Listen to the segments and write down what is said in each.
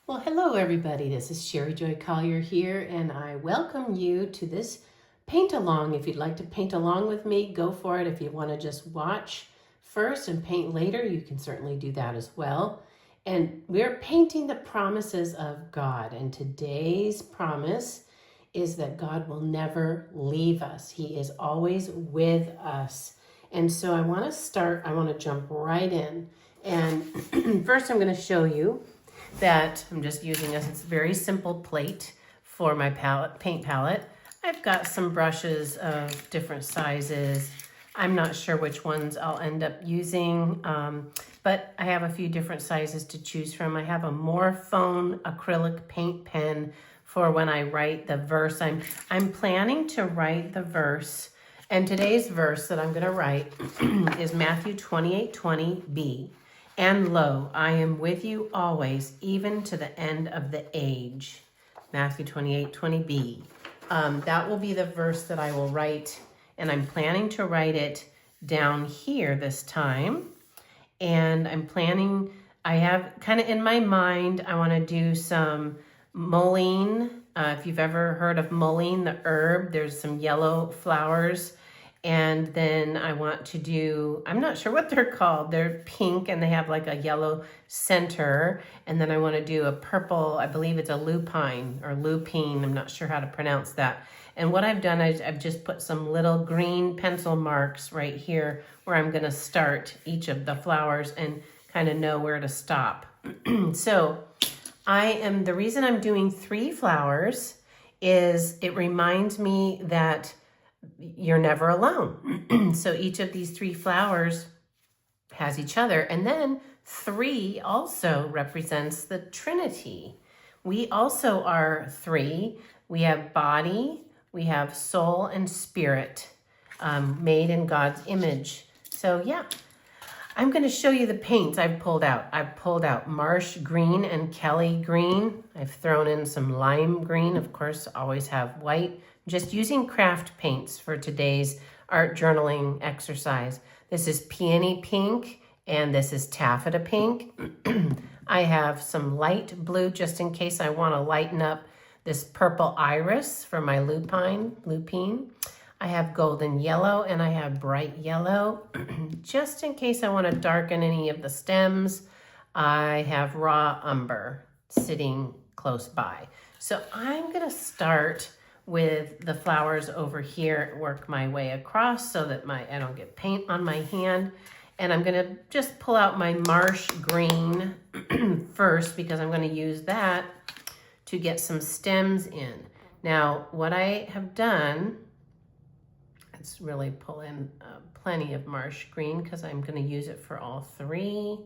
Well, hello everybody. This is Sherry Joy Collier here, and I welcome you to this paint along. If you'd like to paint along with me, go for it. If you want to just watch first and paint later, you can certainly do that as well. And we're painting the promises of God, and today's promise is that God will never leave us. He is always with us. And so I want to jump right in. And first I'm going to show you that I'm just using a very simple plate for my paint palette. I've got some brushes of different sizes. I'm not sure which ones I'll end up using, but I have a few different sizes to choose from. I have a Morphone acrylic paint pen for when I write the verse. I'm planning to write the verse, and today's verse that I'm going to write is Matthew 28:20b. And lo, I am with you always, even to the end of the age. Matthew 28:20b. That will be the verse that I will write, and I'm planning to write it down here this time. And I have kind of in my mind, I want to do some mullein. If you've ever heard of mullein, the herb, there's some yellow flowers. And then I want to do, I'm not sure what they're called. They're pink and they have like a yellow center. And then I want to do a purple, I believe it's a lupine or lupine. I'm not sure how to pronounce that. And what I've done is I've just put some little green pencil marks right here where I'm going to start each of the flowers and kind of know where to stop. So the reason I'm doing 3 flowers is it reminds me that you're never alone. So each of these 3 flowers has each other. And then 3 also represents the Trinity. We also are 3. We have body, we have soul and spirit, made in God's image. So yeah, I'm going to show you the paints I've pulled out. I've pulled out marsh green and Kelly green. I've thrown in some lime green. Of course, always have white. Just using craft paints for today's art journaling exercise. This is peony pink and this is taffeta pink. I have some light blue just in case I want to lighten up this purple iris for my lupine. I have golden yellow and I have bright yellow. Just in case I want to darken any of the stems, I have raw umber sitting close by. So I'm going to start with the flowers over here, work my way across so that I don't get paint on my hand. And I'm going to just pull out my marsh green first because I'm going to use that to get some stems in. Now, what I have done, let's really pull in plenty of marsh green because I'm going to use it for all 3.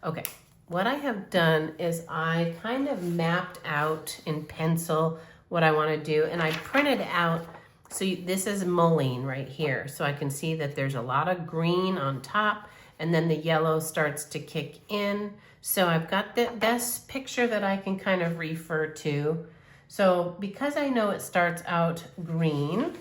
Okay, what I have done is I kind of mapped out in pencil what I want to do, and I printed out, so this is mullein right here, so I can see that there's a lot of green on top, and then the yellow starts to kick in. So I've got the best picture that I can kind of refer to. So because I know it starts out green,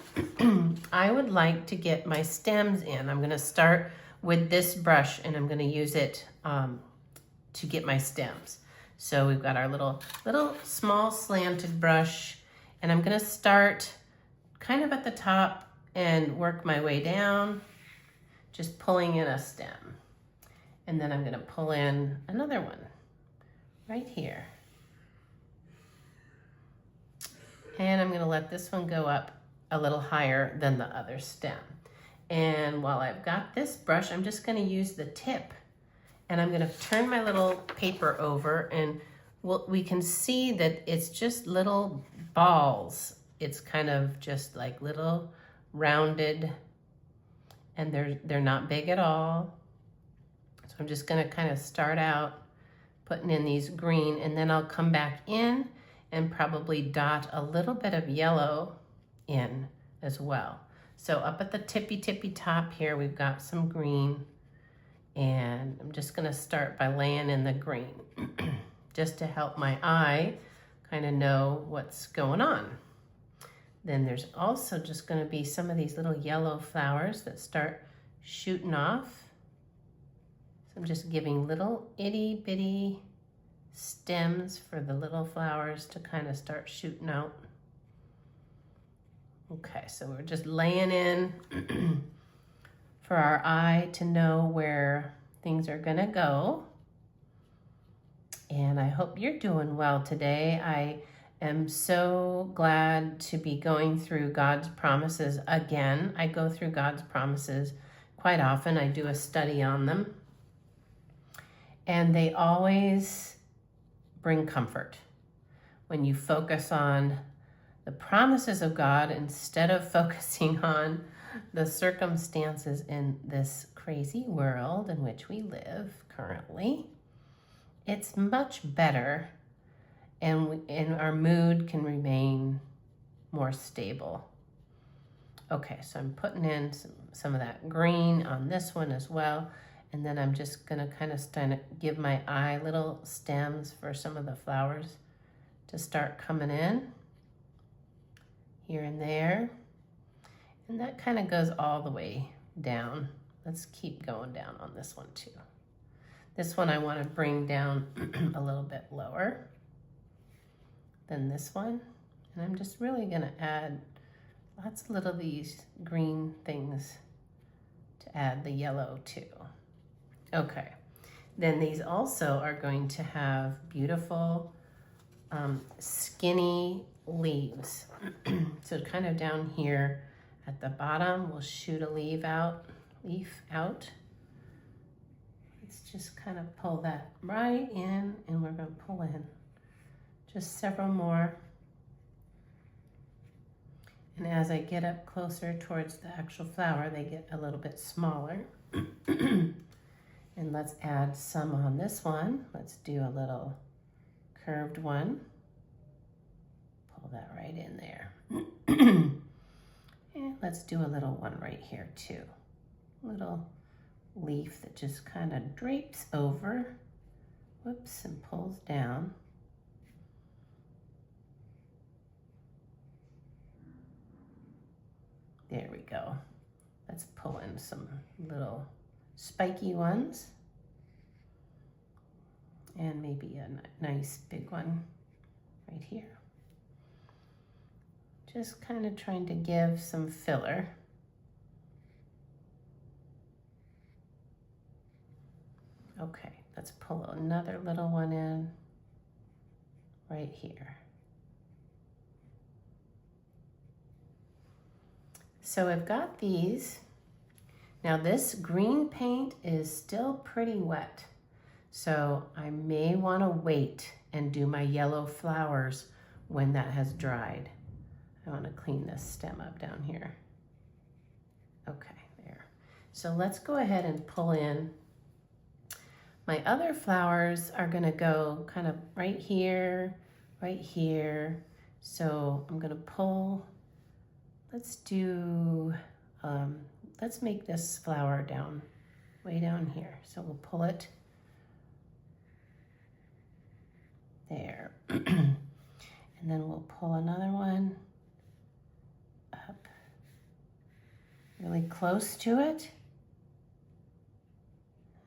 I would like to get my stems in. I'm going to start with this brush, and I'm going to use it to get my stems. So we've got our little small slanted brush, and I'm going to start kind of at the top and work my way down, just pulling in a stem. And then I'm going to pull in another one right here. And I'm going to let this one go up a little higher than the other stem. And while I've got this brush, I'm just going to use the tip. And I'm going to turn my little paper over, and we can see that it's just little balls. It's kind of just like little rounded, and they're not big at all. So I'm just going to kind of start out putting in these green, and then I'll come back in and probably dot a little bit of yellow in as well. So up at the tippy top here, we've got some green. And I'm just going to start by laying in the green just to help my eye kind of know what's going on. Then there's also just going to be some of these little yellow flowers that start shooting off. So I'm just giving little itty bitty stems for the little flowers to kind of start shooting out. Okay, so we're just laying in for our eye to know where things are gonna go. And I hope you're doing well today. I am so glad to be going through God's promises again. I go through God's promises quite often. I do a study on them. And they always bring comfort. When you focus on the promises of God instead of focusing on the circumstances in this crazy world in which we live currently, it's much better, and our mood can remain more stable. Okay, so I'm putting in some of that green on this one as well, and then I'm just gonna kind of give my eye little stems for some of the flowers to start coming in here and there. And that kind of goes all the way down. Let's keep going down on this one too. This one I want to bring down a little bit lower than this one. And I'm just really going to add lots of little these green things to add the yellow to. Okay, then these also are going to have beautiful skinny leaves. So kind of down here at the bottom, we'll shoot a leaf out. Let's just kind of pull that right in, and we're going to pull in just several more. And as I get up closer towards the actual flower, they get a little bit smaller. And let's add some on this one. Let's do a little curved one. Pull that right in there. And let's do a little one right here too. Little leaf that just kind of drapes over, whoops, and pulls down. There we go. Let's pull in some little spiky ones, and maybe a nice big one right here. Just kind of trying to give some filler. Okay, let's pull another little one in right here. So I've got these. Now this green paint is still pretty wet, so I may want to wait and do my yellow flowers when that has dried. I want to clean this stem up down here. Okay, there. So let's go ahead and pull in. My other flowers are going to go kind of right here, right here. So I'm going to pull, let's make this flower down, way down here. So we'll pull it there. And then we'll pull another one up really close to it.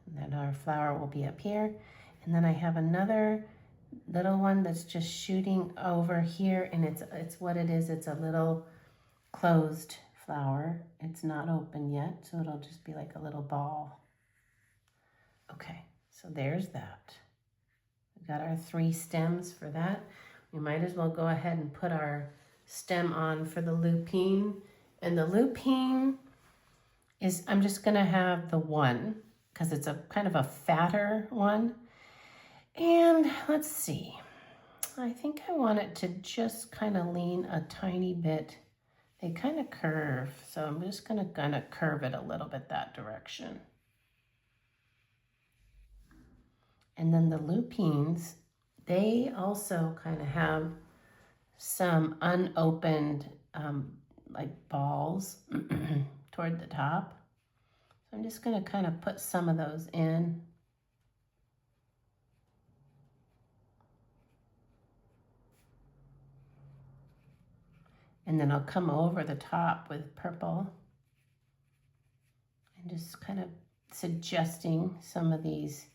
And then our flower will be up here. And then I have another little one that's just shooting over here, and it's what it is. It's a little closed flower. It's not open yet, so it'll just be like a little ball. Okay, so there's that. We've got our 3 stems for that. We might as well go ahead and put our stem on for the lupine. And the lupine is, I'm just gonna have the one, because it's a kind of a fatter one. And let's see, I think I want it to just kind of lean a tiny bit. They kind of curve, so I'm just gonna kind of curve it a little bit that direction. And then the lupines, they also kind of have some unopened like balls toward the top. So I'm just gonna kind of put some of those in. And then I'll come over the top with purple and just kind of suggesting some of these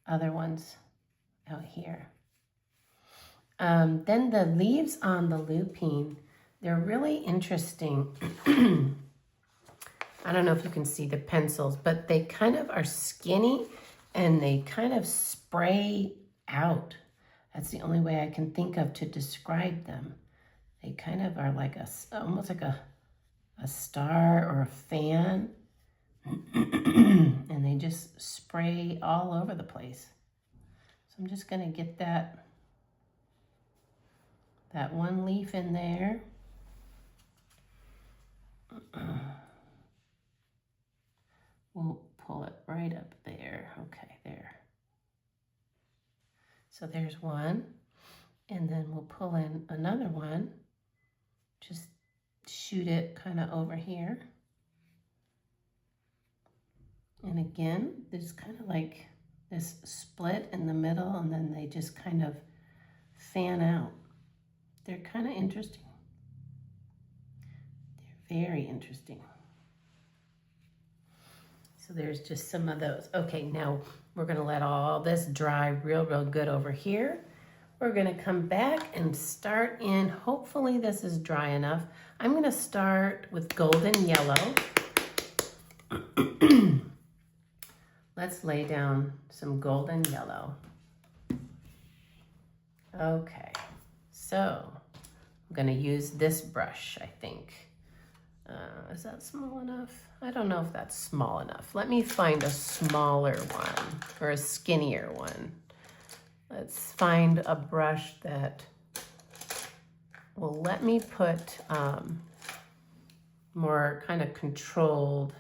other ones out here. Then the leaves on the lupine, they're really interesting. I don't know if you can see the pencils, but they kind of are skinny and they kind of spray out. That's the only way I can think of to describe them. They kind of are like almost like a star or a fan. And they just spray all over the place. So I'm just gonna get that one leaf in there. We'll pull it right up there. Okay, there. So there's one. And then we'll pull in another one. Just shoot it kind of over here. And again, there's kind of like this split in the middle, and then they just kind of fan out. They're kind of interesting. They're very interesting. So there's just some of those. Okay, now we're gonna let all this dry real good over here. We're gonna come back and start in, hopefully this is dry enough. I'm gonna start with golden yellow. Let's lay down some golden yellow. Okay, so I'm gonna use this brush, I think. Is that small enough? I don't know if that's small enough. Let me find a smaller one or a skinnier one. Let's find a brush that will let me put more kind of controlled.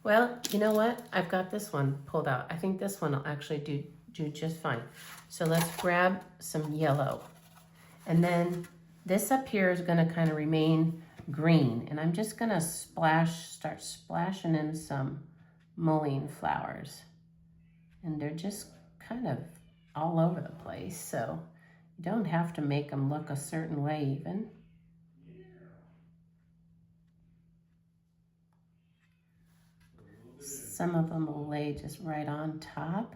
Well, you know what? I've got this one pulled out. I think this one will actually do just fine. So let's grab some yellow. And then this up here is gonna kind of remain green. And I'm just gonna start splashing in some mullein flowers. And they're just kind of all over the place. So you don't have to make them look a certain way even. Some of them will lay just right on top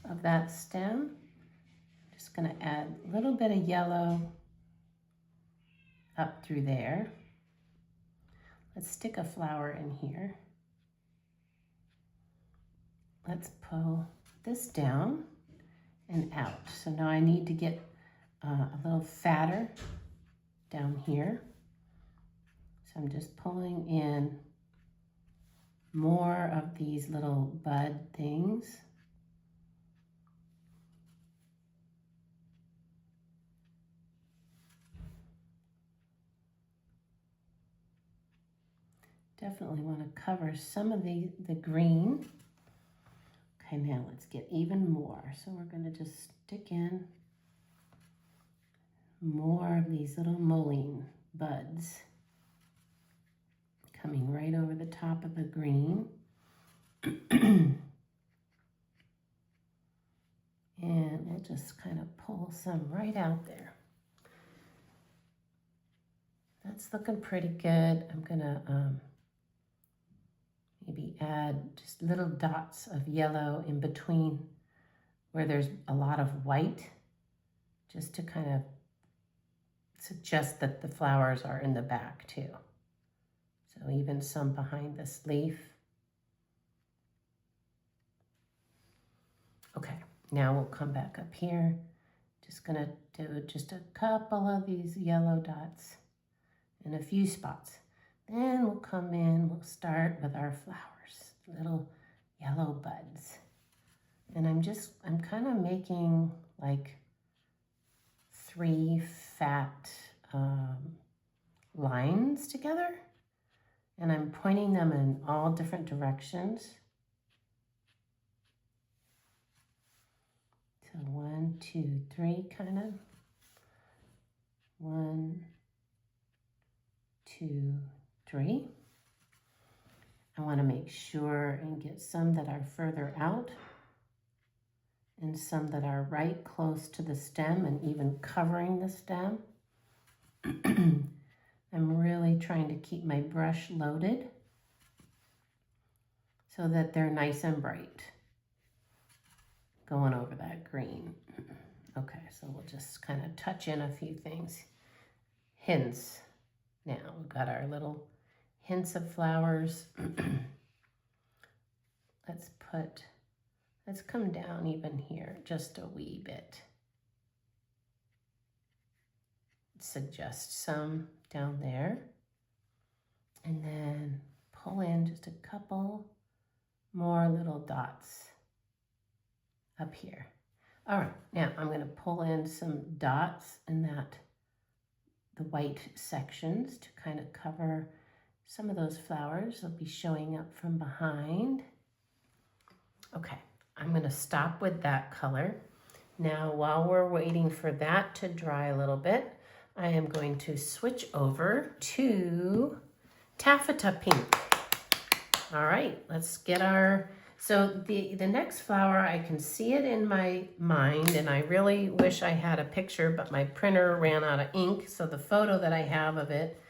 of that stem. I'm just gonna add a little bit of yellow up through there. Let's stick a flower in here. Let's pull this down and out. So now I need to get a little fatter down here. So I'm just pulling in more of these little bud things. Definitely want to cover some of the green. Okay, now let's get even more. So we're going to just stick in more of these little mullein buds coming right over the top of the green. And we'll just kind of pull some right out there. That's looking pretty good. I'm gonna maybe add just little dots of yellow in between where there's a lot of white, just to kind of suggest that the flowers are in the back too. So even some behind this leaf. Okay, now we'll come back up here. Just gonna do just a couple of these yellow dots in a few spots. Then we'll come in, we'll start with our flowers, little yellow buds. And I'm kind of making like 3 fat lines together. And I'm pointing them in all different directions. So 1, 2, 3 kind of. 1, 2, 3. I want to make sure and get some that are further out and some that are right close to the stem and even covering the stem. I'm really trying to keep my brush loaded so that they're nice and bright going over that green. Okay, so we'll just kind of touch in a few things. Hints. Now we've got our little hints of flowers. Let's come down even here just a wee bit. Suggest some down there. And then pull in just a couple more little dots up here. All right, now I'm going to pull in some dots in the white sections to kind of cover some of those flowers. They'll be showing up from behind. Okay, I'm going to stop with that color. Now, while we're waiting for that to dry a little bit, I am going to switch over to taffeta pink. All right, let's get our, so the next flower, I can see it in my mind, and I really wish I had a picture, but my printer ran out of ink, so the photo that I have of it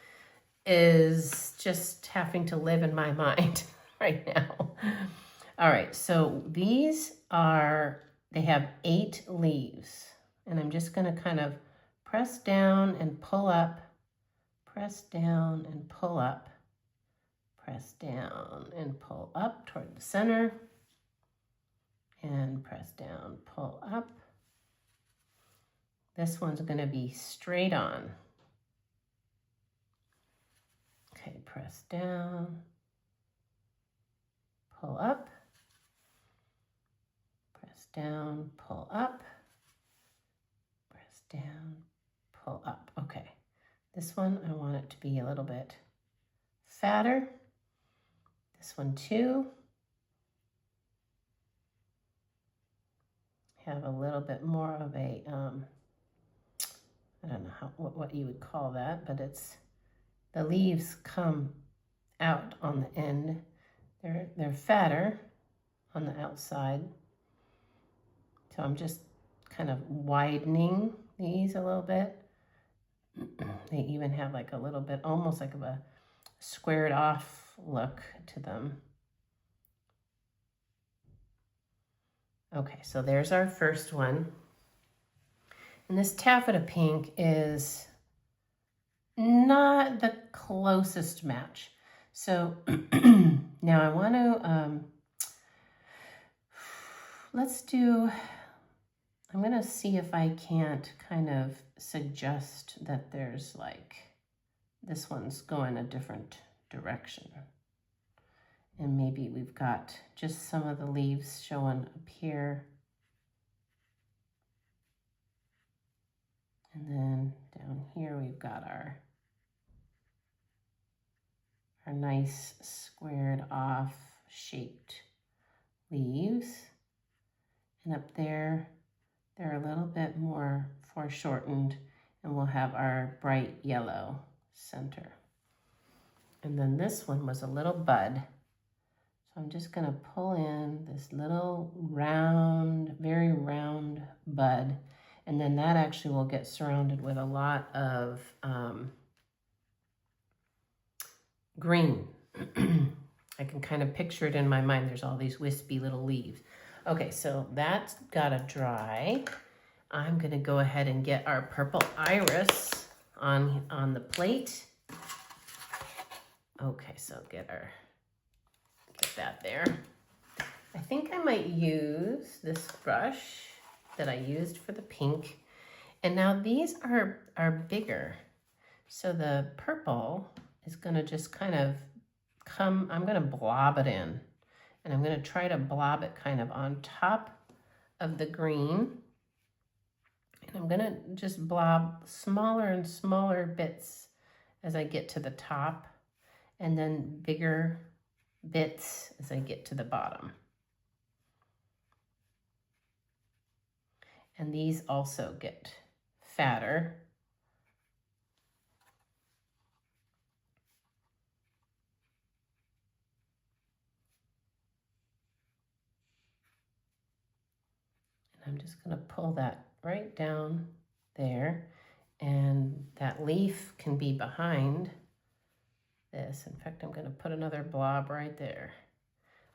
is just having to live in my mind right now. All right, so these are, they have 8 leaves, and I'm just gonna kind of press down and pull up, press down and pull up, press down and pull up toward the center, and press down, pull up. This one's gonna be straight on. Okay, press down, pull up, press down, pull up, press down, pull up. Okay, this one I want it to be a little bit fatter. This one too. Have a little bit more of a, I don't know what you would call that, but it's, the leaves come out on the end. They're fatter on the outside. So I'm just kind of widening these a little bit. They even have like a little bit, almost like of a squared off look to them. Okay, so there's our first one. And this taffeta pink is not the closest match. So now I want to, I'm going to see if I can't kind of suggest that there's like, this one's going a different direction. And maybe we've got just some of the leaves showing up here. And then down here we've got our nice squared off shaped leaves. And up there, they're a little bit more foreshortened, and we'll have our bright yellow center. And then this one was a little bud. So I'm just gonna pull in this little round, very round bud, and then that actually will get surrounded with a lot of green. I can kind of picture it in my mind. There's all these wispy little leaves. Okay, so that's gotta dry. I'm gonna go ahead and get our purple iris on the plate. Okay, so get that there. I think I might use this brush that I used for the pink. And now these are bigger. So the purple is gonna just kind of come, I'm gonna blob it in. And I'm gonna try to blob it kind of on top of the green. And I'm gonna just blob smaller and smaller bits as I get to the top, and then bigger bits as I get to the bottom. And these also get fatter. And I'm just going to pull that right down there, and that leaf can be behind this. In fact, I'm going to put another blob right there.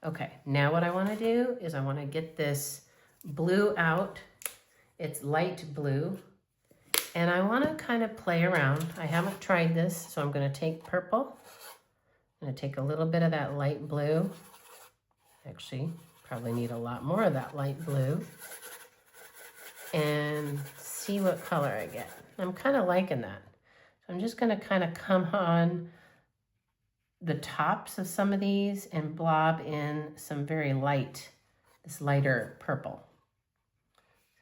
Okay, now what I want to do is I want to get this blue out It's light blue. And I want to kind of play around. I haven't tried this, so I'm going to take purple. I'm going to take a little bit of that light blue. Actually, probably need a lot more of that light blue. And see what color I get. I'm kind of liking that. So I'm just going to kind of come on the tops of some of these and blob in some very light, this lighter purple.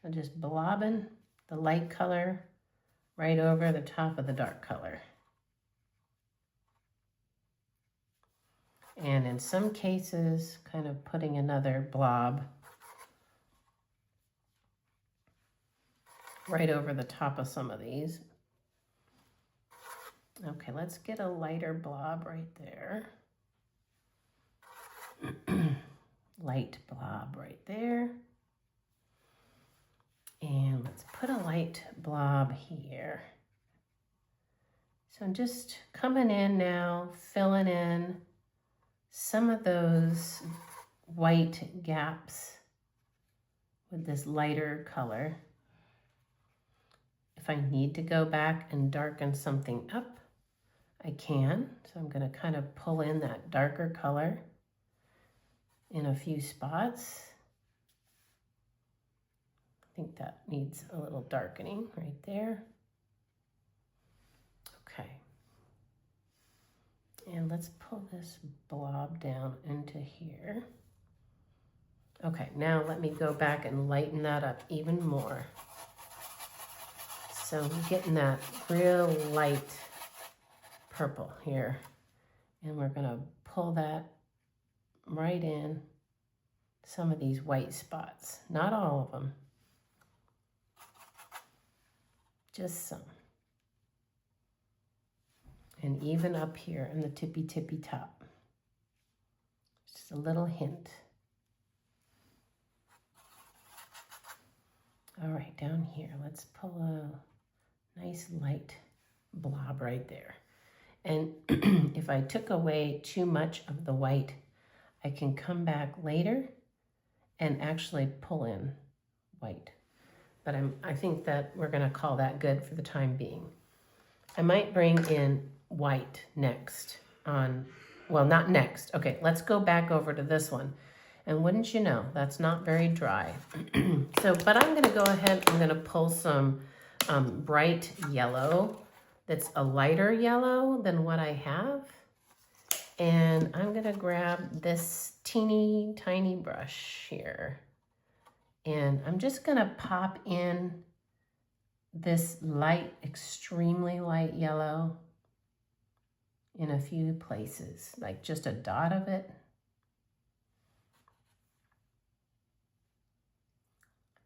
So just blobbing the light color right over the top of the dark color. And in some cases, kind of putting another blob right over the top of some of these. Okay, let's get a lighter blob right there. Light blob right there. And let's put a light blob here. So I'm just coming in now, filling in some of those white gaps with this lighter color. If I need to go back and darken something up, I can. So I'm going to kind of pull in that darker color in a few spots. I think that needs a little darkening right there. Okay. And let's pull this blob down into here. Okay, now let me go back and lighten that up even more. So we're getting that real light purple here. And we're gonna pull that right in some of these white spots. Not all of them, just some. And even up here in the tippy top. Just a little hint. All right, down here, let's pull a nice light blob right there. And if I took away too much of the white, I can come back later and actually pull in white. But I think that we're gonna call that good for the time being. I might bring in white next on, well, not next. Okay, let's go back over to this one. And wouldn't you know, that's not very dry. But I'm gonna go ahead, I'm gonna pull some bright yellow that's a lighter yellow than what I have. And I'm gonna grab this teeny tiny brush here. And I'm just gonna pop in this light, extremely light yellow in a few places, like just a dot of it.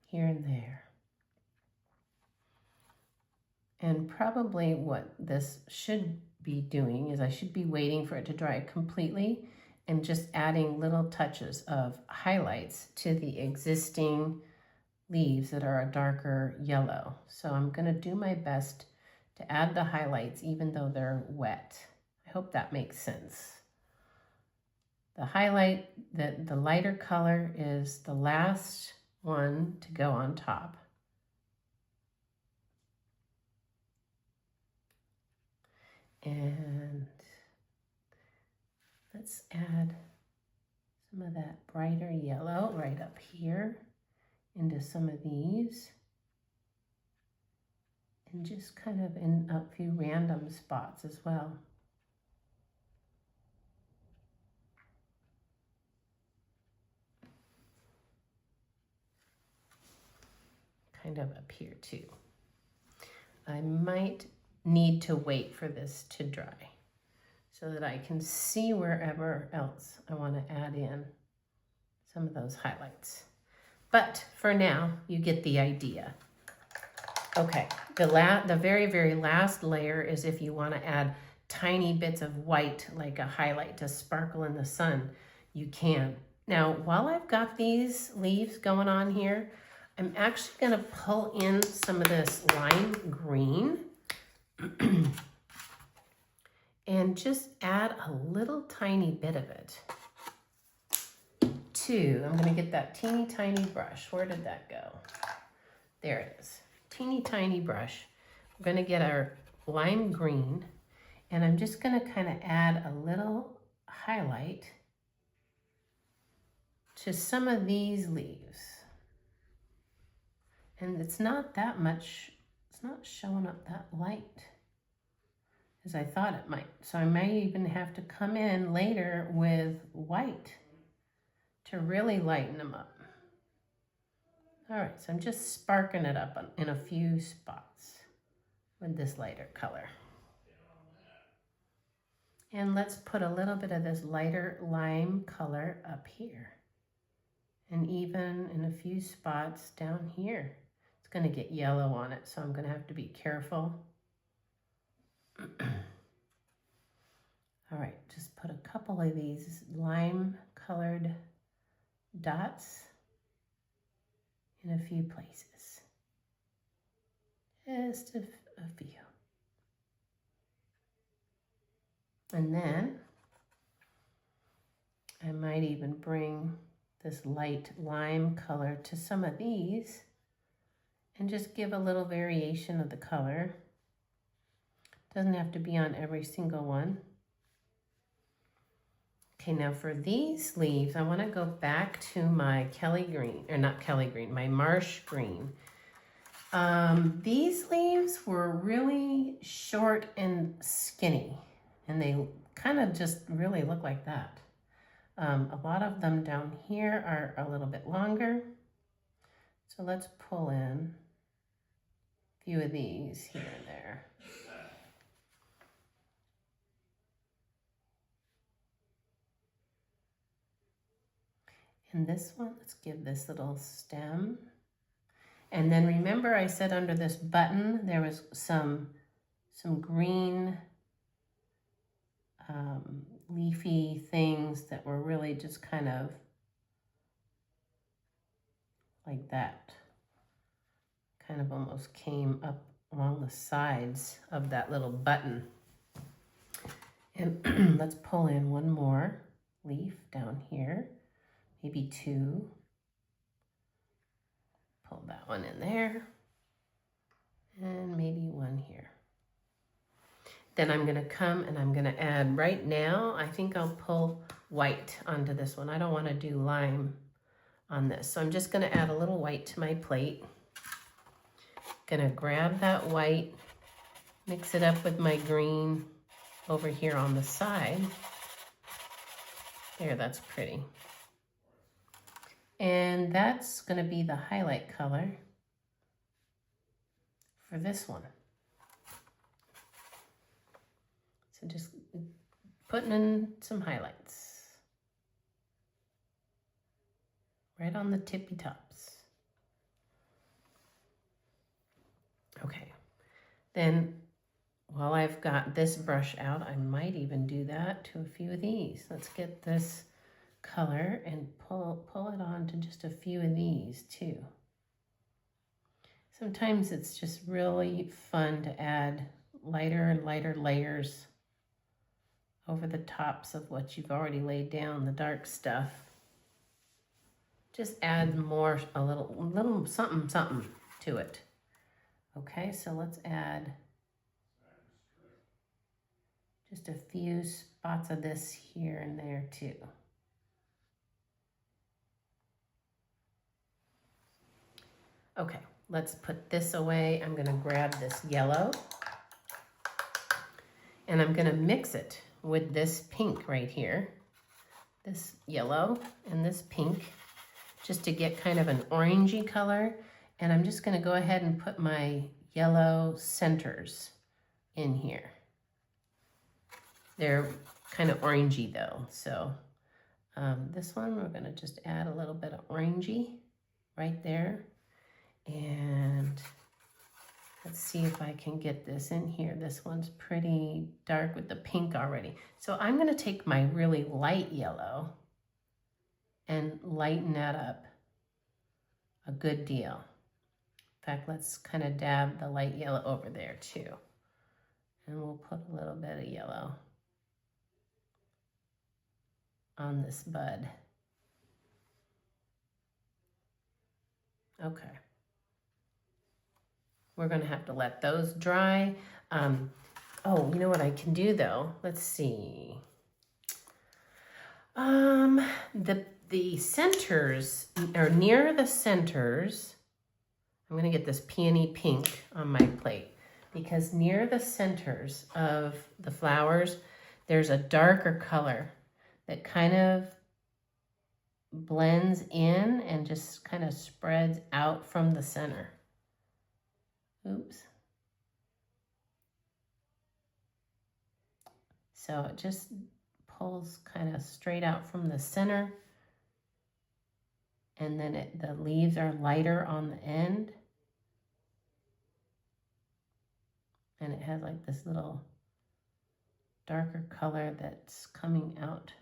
Here and there. And probably what this should be doing is I should be waiting for it to dry completely and just adding little touches of highlights to the existing leaves that are a darker yellow. So I'm gonna do my best to add the highlights even though they're wet. I hope that makes sense. The highlight, the lighter color is the last one to go on top. And let's add some of that brighter yellow right up here into some of these. And just kind of in a few random spots as well. Kind of up here too. I might need to wait for this to dry so that I can see wherever else I want to add in some of those highlights. But for now, you get the idea. Okay, the very, very last layer is if you want to add tiny bits of white, like a highlight to sparkle in the sun, you can. Now, while I've got these leaves going on here, I'm actually going to pull in some of this lime green and just add a little tiny bit of it to, I'm going to get that teeny tiny brush. Where did that go? There it is. Teeny tiny brush. We're going to get our lime green, and I'm just going to kind of add a little highlight to some of these leaves. And it's not that much, it's not showing up that light as I thought it might. So I may even have to come in later with white to really lighten them up. All right, so I'm just sparking it up in a few spots with this lighter color. And let's put a little bit of this lighter lime color up here. And even in a few spots down here. It's going to get yellow on it, so I'm going to have to be careful. All right, just put a couple of these lime colored dots in a few places. Just a few. And then I might even bring this light lime color to some of these and just give a little variation of the color. Doesn't have to be on every single one. Okay, now for these leaves, I want to go back to my Kelly green, or not Kelly green, my marsh green. These leaves were really short and skinny, and they kind of just really look like that. A lot of them down here are a little bit longer. So let's pull in a few of these here and there. And this one, let's give this little stem. And then remember I said under this button there was some green leafy things that were really just kind of like that. Kind of almost came up along the sides of that little button. And let's pull in one more leaf down here, maybe two. Pull that one in there, and maybe one here. Then I'm gonna come and I'm gonna add, right now, I think I'll pull white onto this one. I don't wanna do lime on this. So I'm just gonna add a little white to my plate. Gonna grab that white, mix it up with my green over here on the side. There, that's pretty. And that's gonna be the highlight color for this one. So just putting in some highlights right on the tippy tops. Okay, then while I've got this brush out, I might even do that to a few of these. Let's get this color and pull it on to just a few of these too. Sometimes it's just really fun to add lighter and lighter layers over the tops of what you've already laid down, the dark stuff. Just add more, a little something to it. Okay, so let's add just a few spots of this here and there too. Okay, let's put this away. I'm gonna grab this yellow and I'm gonna mix it with this pink right here. This yellow and this pink, just to get kind of an orangey color. And I'm just gonna go ahead and put my yellow centers in here. They're kind of orangey though. So this one, we're gonna just add a little bit of orangey right there. And let's see if I can get this in here. This one's pretty dark with the pink already. So I'm gonna take my really light yellow and lighten that up a good deal. In fact, let's kind of dab the light yellow over there too. And we'll put a little bit of yellow on this bud. Okay. We're going to have to let those dry. Oh, you know what I can do though? Let's see. The centers, or near the centers, I'm going to get this peony pink on my plate, because near the centers of the flowers, there's a darker color that kind of blends in and just kind of spreads out from the center. Oops. So it just pulls kind of straight out from the center, and then the leaves are lighter on the end, and it has like this little darker color that's coming out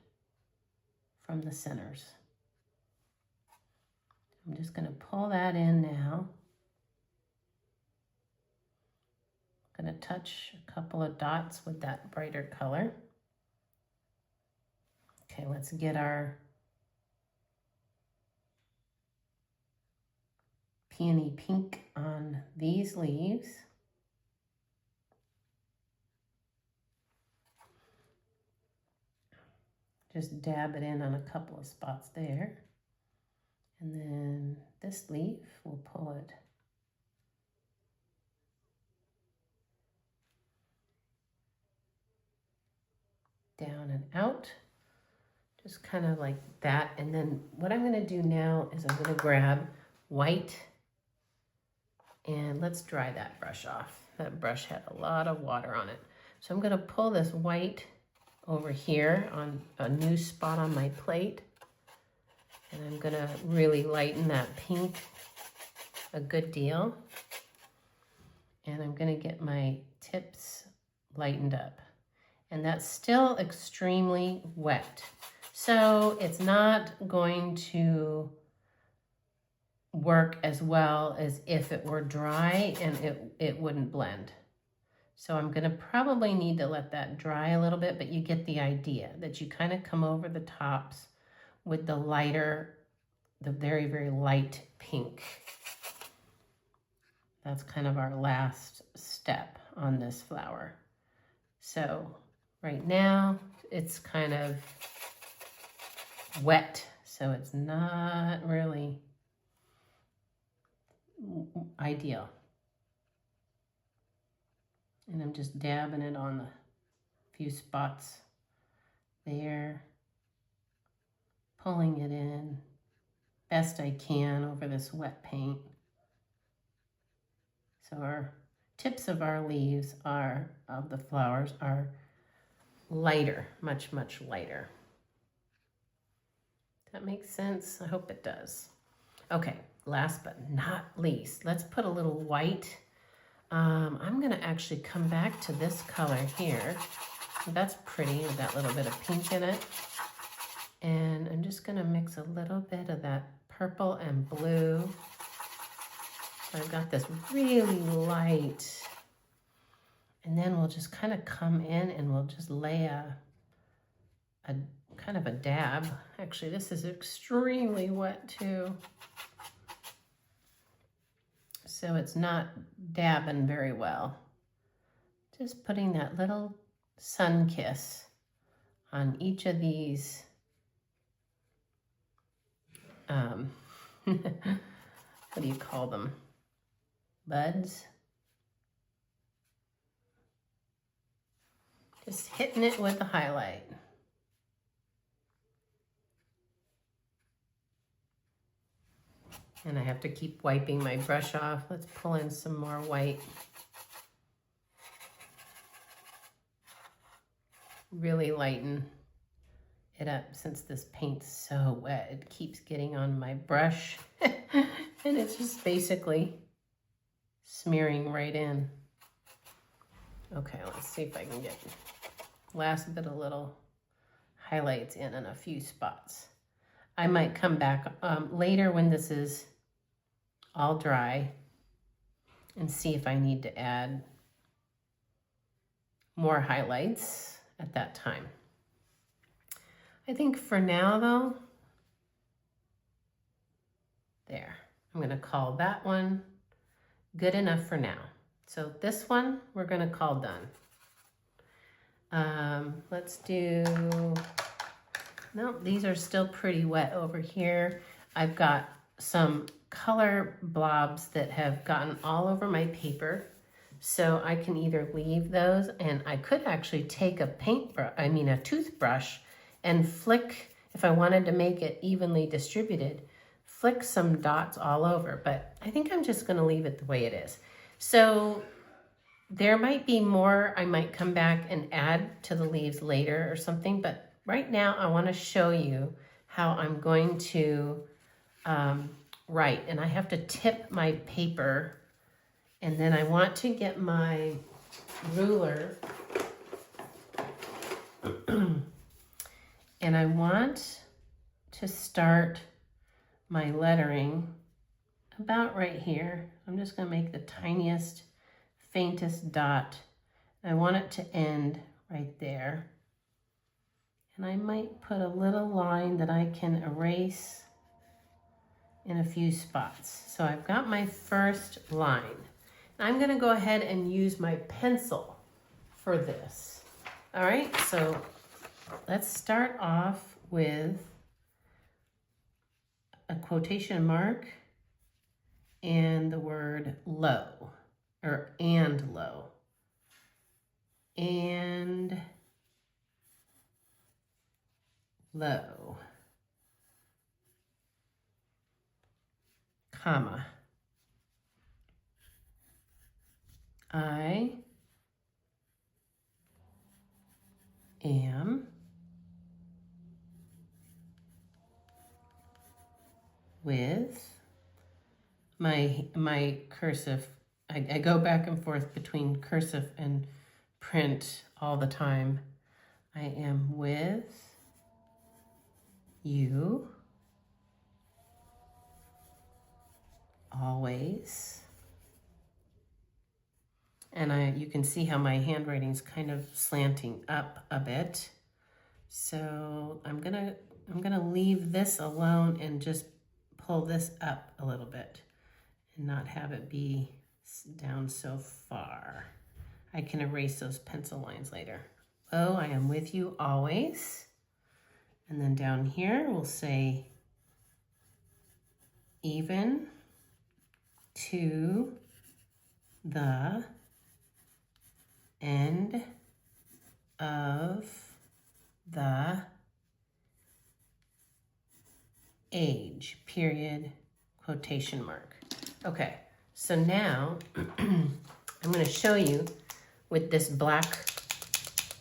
from the centers. I'm just going to pull that in now. I'm going to touch a couple of dots with that brighter color. Okay, let's get our peony pink on these leaves. Just dab it in on a couple of spots there. And then this leaf, we'll pull it down and out, just kind of like that. And then what I'm going to do now is I'm going to grab white, and let's dry that brush off. That brush had a lot of water on it. So I'm going to pull this white over here on a new spot on my plate, and I'm going to really lighten that pink a good deal. And I'm going to get my tips lightened up. And that's still extremely wet. So it's not going to work as well as if it were dry, and it wouldn't blend. So I'm going to probably need to let that dry a little bit, but you get the idea that you kind of come over the tops with the lighter, the very, very light pink. That's kind of our last step on this flower. So right now it's kind of wet, so it's not really ideal. And I'm just dabbing it on the few spots there, pulling it in best I can over this wet paint. So our tips of our leaves of the flowers are lighter, much, much lighter. That makes sense? I hope it does. Okay, last but not least, let's put a little white. I'm gonna actually come back to this color here. That's pretty with that little bit of pink in it. And I'm just gonna mix a little bit of that purple and blue. So I've got this really light, and then we'll just kind of come in and we'll just lay a kind of a dab. Actually, this is extremely wet too, so it's not dabbing very well. Just putting that little sun kiss on each of these what do you call them? Buds. Just hitting it with a highlight. And I have to keep wiping my brush off. Let's pull in some more white. Really lighten it up since this paint's so wet. It keeps getting on my brush and it's just basically smearing right in. Okay, let's see if I can get last bit of little highlights in a few spots. I might come back later when this is all dry and see if I need to add more highlights at that time. I think for now though, there, I'm gonna call that one good enough for now. So this one we're going to call done. Let's do, no, these are still pretty wet over here. I've got some color blobs that have gotten all over my paper. So I can either leave those, and I could actually take a a toothbrush and flick, if I wanted to make it evenly distributed, flick some dots all over, but I think I'm just gonna leave it the way it is. So there might be more I might come back and add to the leaves later or something, but right now I wanna show you how I'm going to write. And I have to tip my paper, and then I want to get my ruler and I want to start my lettering about right here. I'm just going to make the tiniest, faintest dot. I want it to end right there. And I might put a little line that I can erase in a few spots. So I've got my first line. I'm going to go ahead and use my pencil for this. All right, so let's start off with a quotation mark and the word low, or and low. And low, comma. I am with my cursive. I go back and forth between cursive and print all the time. I am with you always. And you can see how my handwriting's kind of slanting up a bit. So I'm gonna leave this alone and just pull this up a little bit and not have it be down so far. I can erase those pencil lines later. Oh, I am with you always. And then down here we'll say even to the end of the age, period, quotation mark. Okay, so now I'm going to show you with this black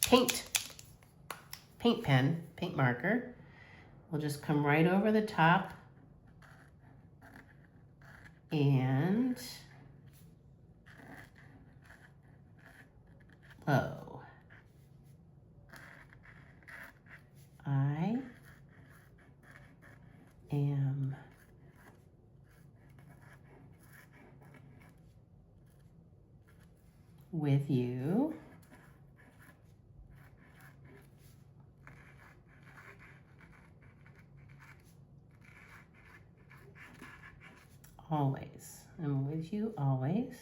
paint marker. We'll just come right over the top and low. I am with you always. I'm with you always,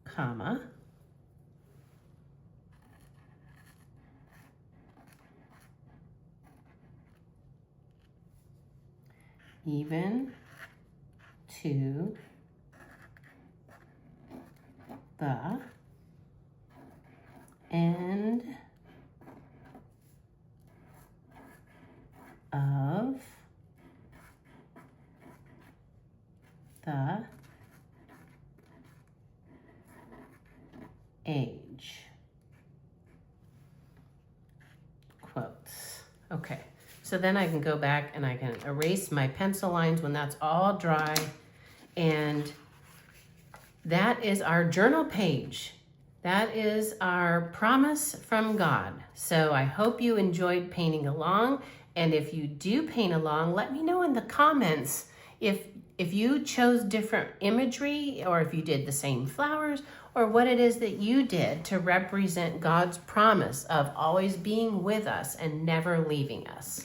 comma. Even to the end of the age. Quotes. Okay. So then I can go back and I can erase my pencil lines when that's all dry. And that is our journal page. That is our promise from God. So I hope you enjoyed painting along. And if you do paint along, let me know in the comments if you chose different imagery, or if you did the same flowers, or what it is that you did to represent God's promise of always being with us and never leaving us.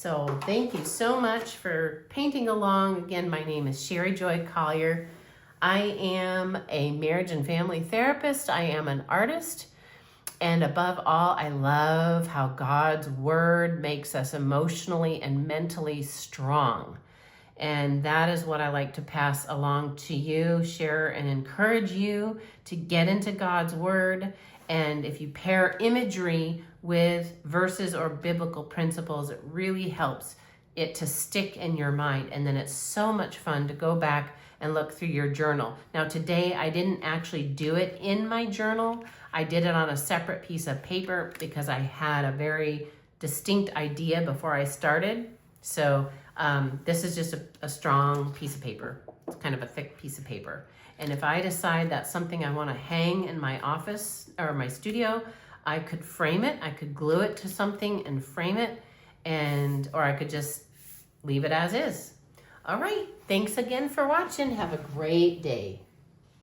So thank you so much for painting along. Again, my name is Sherry Joy Collier. I am a marriage and family therapist. I am an artist. And above all, I love how God's word makes us emotionally and mentally strong. And that is what I like to pass along to you, share and encourage you to get into God's word. And if you pair imagery with verses or biblical principles, it really helps it to stick in your mind. And then it's so much fun to go back and look through your journal. Now today, I didn't actually do it in my journal. I did it on a separate piece of paper because I had a very distinct idea before I started. So this is just a strong piece of paper. It's kind of a thick piece of paper. And if I decide that's something I want to hang in my office or my studio, I could frame it. I could glue it to something and frame it, or I could just leave it as is. All right. Thanks again for watching. Have a great day.